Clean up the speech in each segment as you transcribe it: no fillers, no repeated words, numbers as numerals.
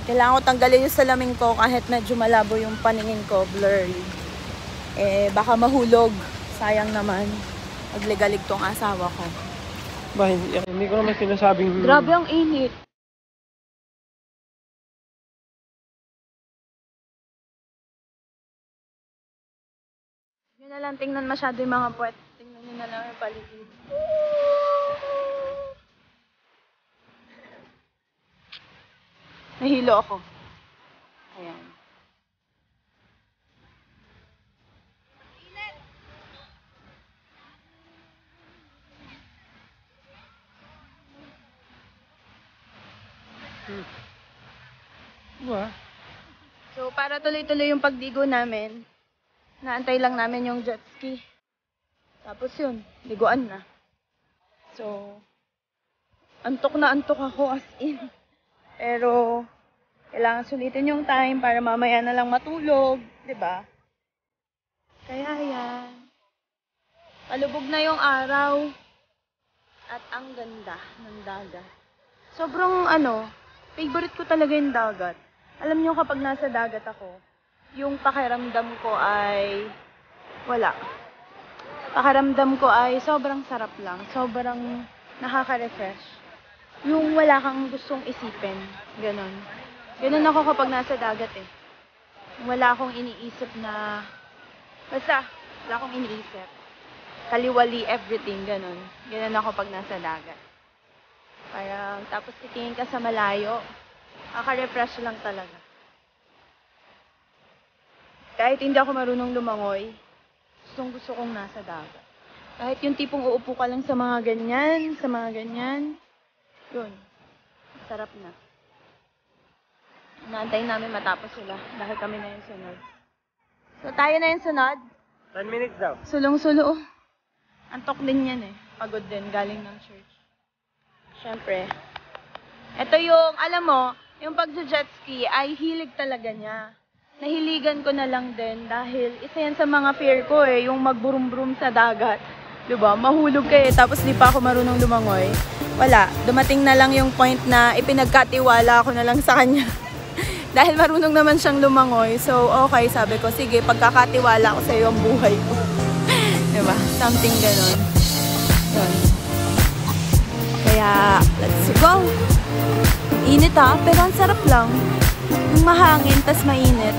Kailangan ko tanggalin yung salamin ko kahit medyo malabo yung paningin ko, blurry. Baka mahulog. Sayang naman. Magligalig tong asawa ko. Ba, hindi ko naman sinasabing... Grabe ang init. Yun na lang, tingnan masyado yung mga puwet. Tingnan nyo na lang yung paligid. Nahilo ako. Ayan. So, para tuloy-tuloy yung pagdigo namin, naantay lang namin yung jet ski. Tapos yun, liguan na. So, antok na antok ako as in. Pero, kailangan sulitin yung time para mamaya na lang matulog, 'di ba? Kaya yan. Palubog na yung araw. At ang ganda ng dagat. Sobrang favorite ko talaga yung dagat. Alam niyo kapag nasa dagat ako, yung pakiramdam ko ay wala. Pakiramdam ko ay sobrang sarap lang. Sobrang nakaka-refresh. Yung wala kang gustong isipin. Ganon. Ganon ako kapag nasa dagat eh. Wala akong iniisip na... Basta, wala akong iniisip. Kaliwali everything, ganon. Ganon ako pag nasa dagat. Parang, tapos titingin ka sa malayo. Nakaka-refresh lang talaga. Kahit hindi ako marunong lumangoy, gusto kong nasa dagat. Kahit yung tipong uupo ka lang sa mga ganyan, yun, sarap na. Naantayin namin matapos sila dahil kami na yung sunod. So, tayo na yung sunod. 10 minutes daw. Sulong-sulo. Antok din yan eh. Pagod din, galing ng church. Siyempre. Ito yung, alam mo, yung pag-jet ski ay hilig talaga niya. Nahiligan ko na lang din dahil isa yan sa mga fear ko eh, yung magburum-brum sa dagat. Diba? Mahulog ka eh, tapos di pa ako marunong lumangoy. Wala. Dumating na lang yung point na ipinagkatiwala ko na lang sa kanya. Dahil marunong naman siyang lumangoy. So, okay, sabi ko, sige, pagkakatiwala ko sa iyo ang buhay ko. Diba? Something ganon. Yun. Kaya, let's go! Init ha, pero ang sarap lang. Yung mahangin, tas mainit.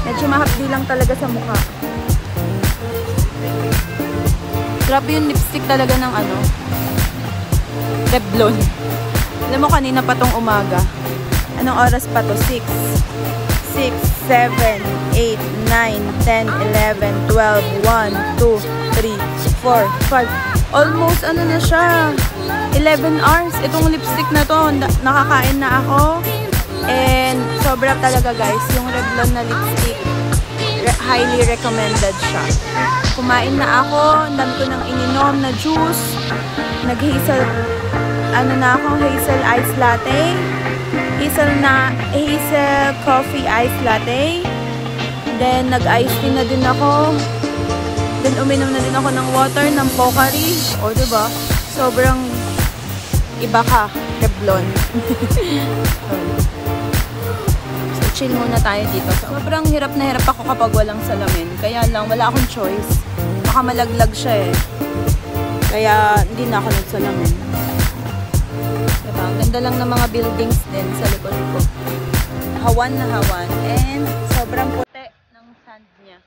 Medyo mahapdi lang talaga sa mukha. Grabe yung lipstick talaga ng Revlon. Alam mo, kanina pa tong umaga. Anong oras pa to? 6, 7, 8, 9, 10, 11, 12, 1, 2, 3, 4, 5. Almost na siya. 11 hours. Itong lipstick na to, nakakain na ako. And sobra talaga guys, yung Revlon na lipstick, highly recommended siya. Kumain na ako, ang dami ko nang ininom na juice. Nag-hazel, hazel ice latte. Hazel coffee ice latte. Then nag-ice tea na din ako. Then uminom na din ako ng water, ng Pocari. O diba? Sobrang iba ka, Revlon. So, chill muna tayo dito. Sobrang hirap na hirap ako kapag walang salamin. Kaya lang, wala akong choice. Baka malaglag siya eh. Kaya, hindi na ako nagsalamin. Diba? Ang ganda lang ng mga buildings din sa likod ko. Hawan na hawan. And, sobrang puti ng sand niya.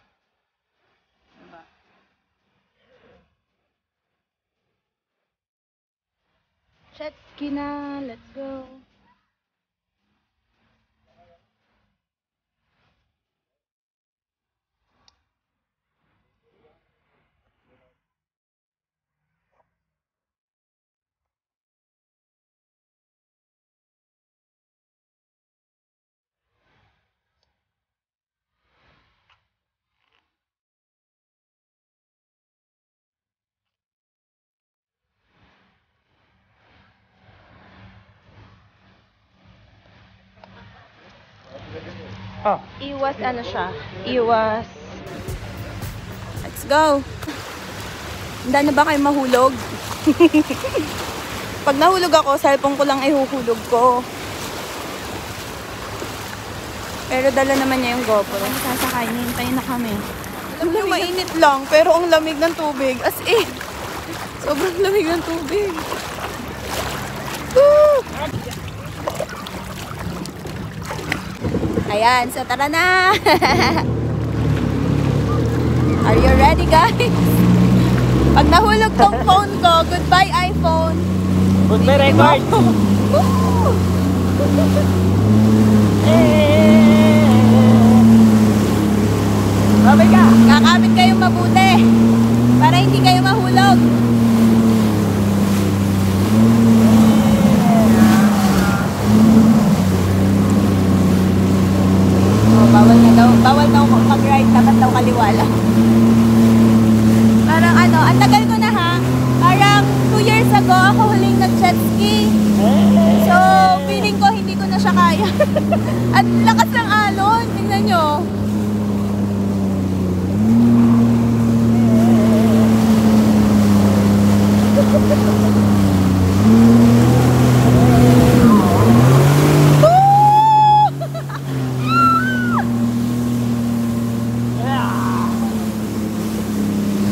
Diba? Jet ski na. Let's go. Iwas siya. Iwas. Let's go. Handa na ba kayo mahulog? Pag nahulog ako, cellphone ko lang ihuhulog ko. Pero dala naman niya yung GoPro. Sasakay, hintayin na kami. Alam niyo, mainit lang, pero ang lamig ng tubig. As in, sobrang lamig ng tubig. Woo! Ayan, so tara na! Are you ready, guys? Pag nahulog tong phone ko, goodbye iPhone. Goodbye, record. Babay ka! Kakapit kayong mabuti para hindi kayo mahulog. Oh, bawal daw mag-ride, dapat daw kaliwa lang. Parang ano, ang tagal ko na ha. Parang 2 years ago ako huling nag-jet ski. So, feeling ko hindi ko na siya kaya. At lakas ng alon, tingnan nyo.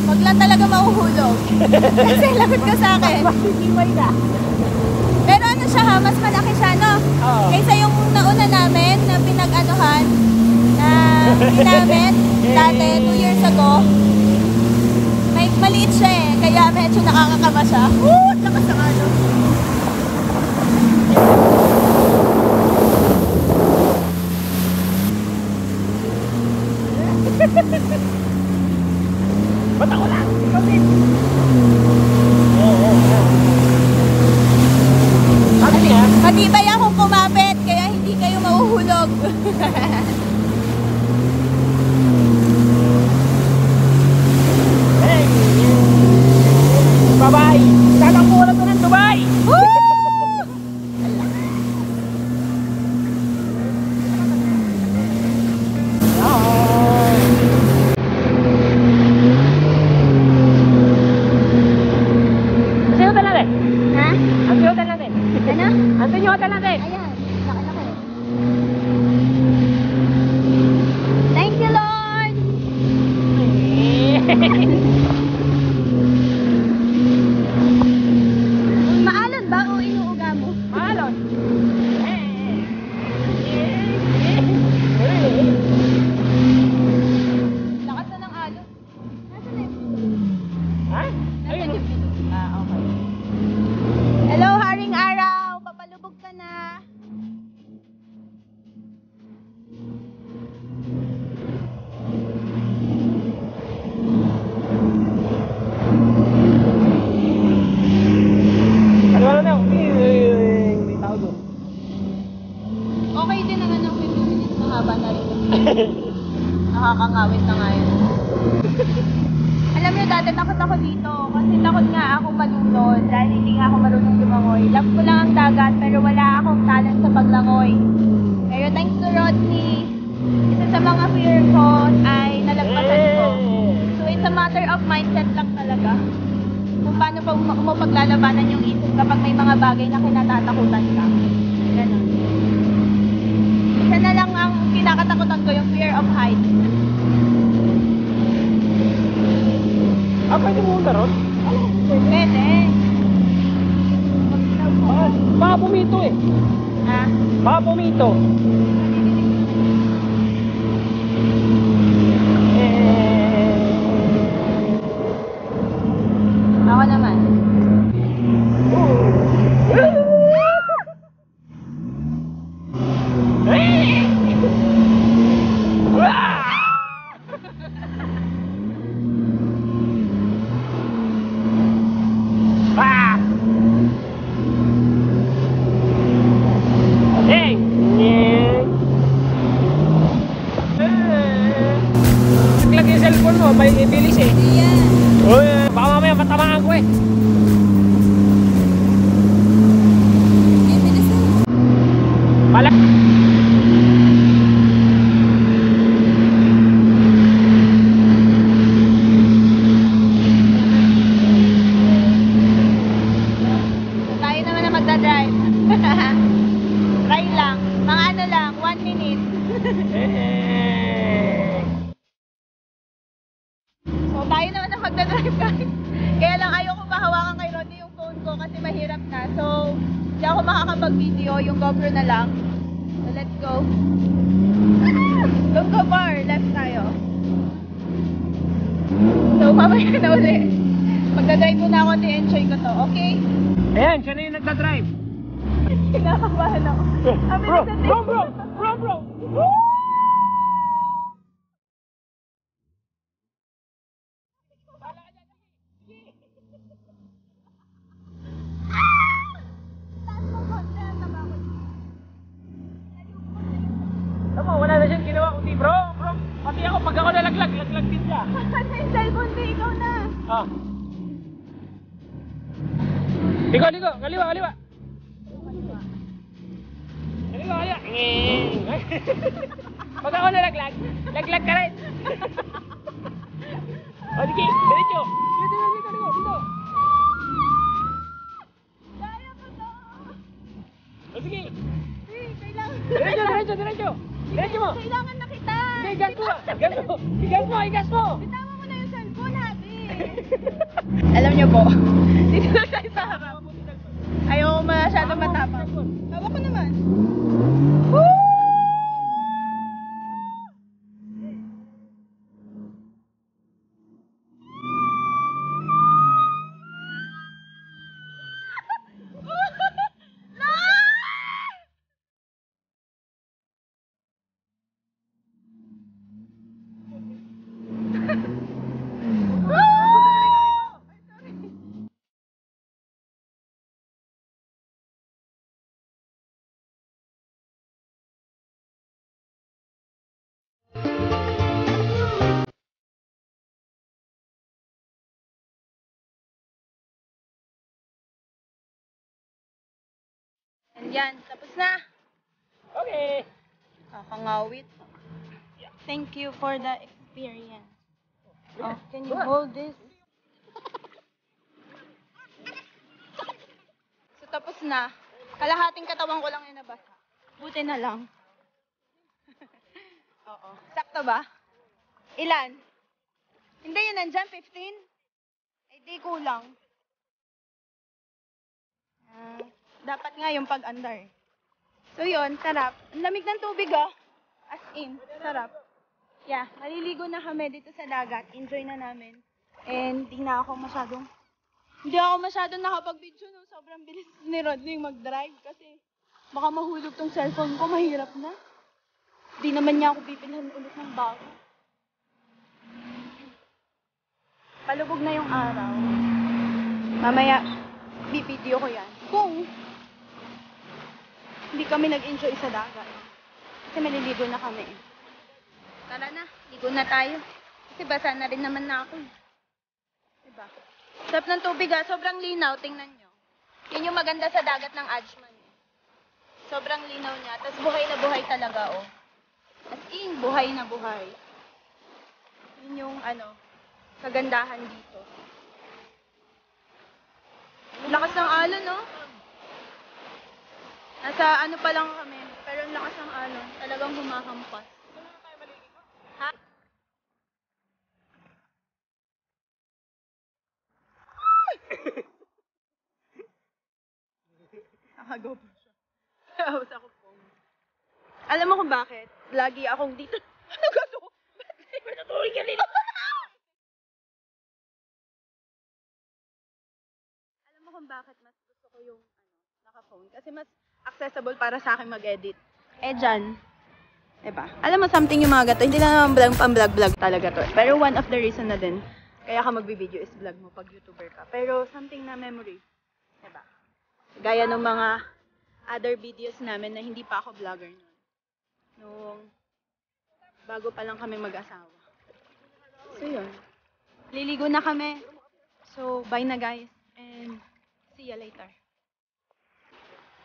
Wag lang talaga mahuhulog. Kasi lagot ka sa akin. Pero ano siya ha, mas malaki siya, no? Oo. Kaysa yung nauna namin na pinag-anuhan, na ginamit dati 2 years ago. May maliit siya eh, kaya medyo nakakakaba siya. Lakas ng ano. Ba't ako lang? Kasi... Matibay akong kumapit, kaya hindi kayo mahuhulog. Hey! Bye-bye! Tatakbo ko na to ng Dubai! Ang hotel natin? Ha? Ang hotel natin? Ano? Ang hotel natin? Ayan, laki-laki. Thank you, Lord! Maalon ba o inuuga mo? Maalon! Lakas na ng alon. Nasaan na yung Ha? Nasaan yung okay. Hello, Haring Araw! Papalubog ka na. Ano na lang? May tao doon. Okay din naman ng 15 minutes, mahaba na rin. Nakakangawit na nga yun. Alam niyo, dati takot ako dito. Kasi takot nga ako malunod dahil hindi nga ako marunong lumangoy. Love ko lang ang dagat pero wala akong talent sa paglangoy. Pero thanks to Rodney, isa sa mga fear ko ay nalagpasan ko. So it's a matter of mindset lang talaga. Kung paano pa mo paglalabanan yung isip kapag may mga bagay na kinatatakutan ka. Ganun. Isa na lang ang kinakatakutan ko, yung fear of heights. Ah, pwede mo ron? Pwede. Baka pumito eh. Ha? Baka pumito. Ako naman. Ah! Hey! Naglag yung cellphone mo, may bilis eh. Ayan. Uy, baka mamaya matamaan ko eh. May bilis na. Pala. Tayo naman na magdadrive. Try lang. Mga ano lang, 1 minute. Eh. So, tayo naman ang magdadrive guys. Kaya lang ayoko mahawakan kay Rodney yung phone ko kasi mahirap na. So, hindi ako makakapag-video. Yung GoPro na lang. So, let's go. Don't go far. Left tayo. So, mamaya na ulit. Magdadrive muna ako at i-enjoy ko to. Okay? Ayan, siya na yung nagdadrive. Kinakabahan ako. Kami Bro, nagdadrive. bro, bro, bro, bro. Tama, wala na siyang ginawa kundi bro, bro. Pati ako, pag ako nalaglag, laglag din siya. Kasi yung cellphone ko, ikaw na. Ah. Ligo, ligo, kaliwa, kaliwa. Kaliwa, kaliwa. Pag ako nalaglag, laglag ka rin. O, sige, diretso. Dito, dito, dito, dito. Kaya ko to. O, sige. Kailangan. Diretso, diretso, diretso. Diretso mo. Kailangan na kita. Hindi, gas mo. Gas mo. Igas mo, igas mo. Bitama mo na yung cellphone natin. Alam niyo po, dito na tayo sa harap. Ayoko masyadong matapang. Hawak ko naman. And yan, tapos na. Okay. Kakangawit. Thank you for the experience. Oh, can you hold this? So, tapos na. Kalahating katawan ko lang yung nabasa. Buti na lang. Oo. Sakto ba? Ilan? Hindi yun, nandyan, 15? Ay, di kulang. Dapat nga yung pag-andar. So yun, sarap. Ang lamig ng tubig As in, sarap. Yeah, maliligo na kami dito sa dagat. Enjoy na namin. And hindi ako masyadong nakapag-video no. Sobrang bilis ni Rodney mag-drive kasi baka mahulog tong cellphone ko. Mahirap na. Hindi naman niya ako bibilhan ulit ng bago. Palubog na yung araw. Mamaya, bibideo ko yan. Kung hindi kami nag-enjoy sa dagat. Kasi maliligo na kami. Tara na, ligo na tayo. Kasi basa na rin naman na ako. Diba? Sarap ng tubig sobrang linaw, tingnan nyo. Yun yung maganda sa dagat ng Ajman. Sobrang linaw niya, tapos buhay na buhay talaga As in, buhay na buhay. Yun yung kagandahan dito. Lakas ng alon, no? Nasa pa lang kami, pero ang lakas ng alon. Talagang humahampas. Ha? Nakagaw pa siya. Tapos ako po. Alam mo kung bakit? Lagi akong dito. Ano ka to? Natulog ka dito. Alam mo kung bakit mas gusto ko yung naka-phone? Kasi mas accessible para sa akin mag-edit. Dyan. Diba? Alam mo something yung mga gato, hindi lang naman pang-vlog-vlog talaga to. Pero one of the reason na din, kaya ka mag-video is vlog mo pag YouTuber ka. Pero something na memory. Diba? Gaya ng mga other videos namin na hindi pa ako vlogger noon. Nung bago pa lang kami mag-asawa. So yun. Liligo na kami. So bye na guys. And see ya later.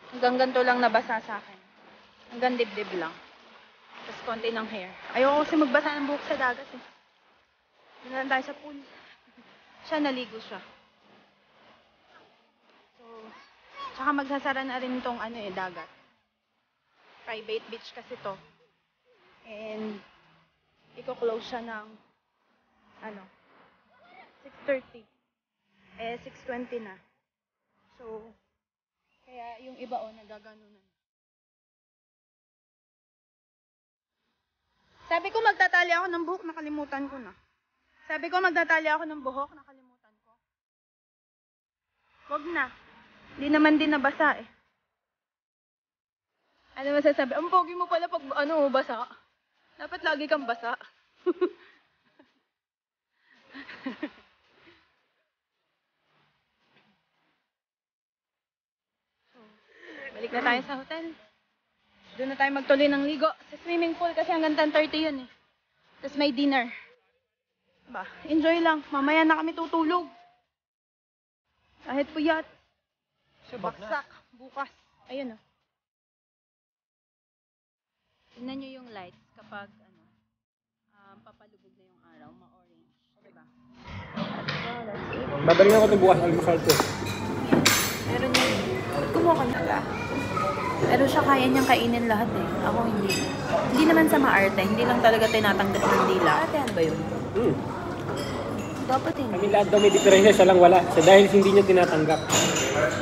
Hanggang ganito lang nabasa sa akin. Hanggang dibdib lang. Tapos konti ng hair. Ayoko kasi magbasa ng buhok sa dagat Doon na lang tayo sa pool. Siya, naligo siya. So, tsaka magsasara na rin itong dagat. Private beach kasi to. And, iko-close siya ng, 6:30. 6:20 na. So, kaya yung iba nagaganunan. Sabi ko magtatali ako ng buhok, nakalimutan ko na. Sabi ko magtatali ako ng buhok, nakalimutan ko. Wag na. Hindi naman din nabasa eh. Ano masasabi? Ang pogi mo pala pag basa. Dapat lagi kang basa. So, balik na tayo sa hotel. Doon na tayo magtuloy ng ligo sa swimming pool kasi hanggang 10:30 yun eh. Tapos may dinner. Ba, enjoy lang. Mamaya na kami tutulog. Kahit puyat. Baksak. Bukas. Ayun oh. Tingnan nyo yung lights kapag papalubog na yung araw, ma-orange. Diba? Babalik ako ito bukas, almusal ko. Meron yun. Kumuha ka na. Pero siya kaya niyang kainin lahat eh. Ako hindi. Hindi naman sa maarte. Hindi lang talaga tinatanggap ng dila. Ate, ano ba yun? Hmm. Dapat hindi. Kami lahat daw may diferensya, siya lang wala. Siya dahil hindi niya tinatanggap.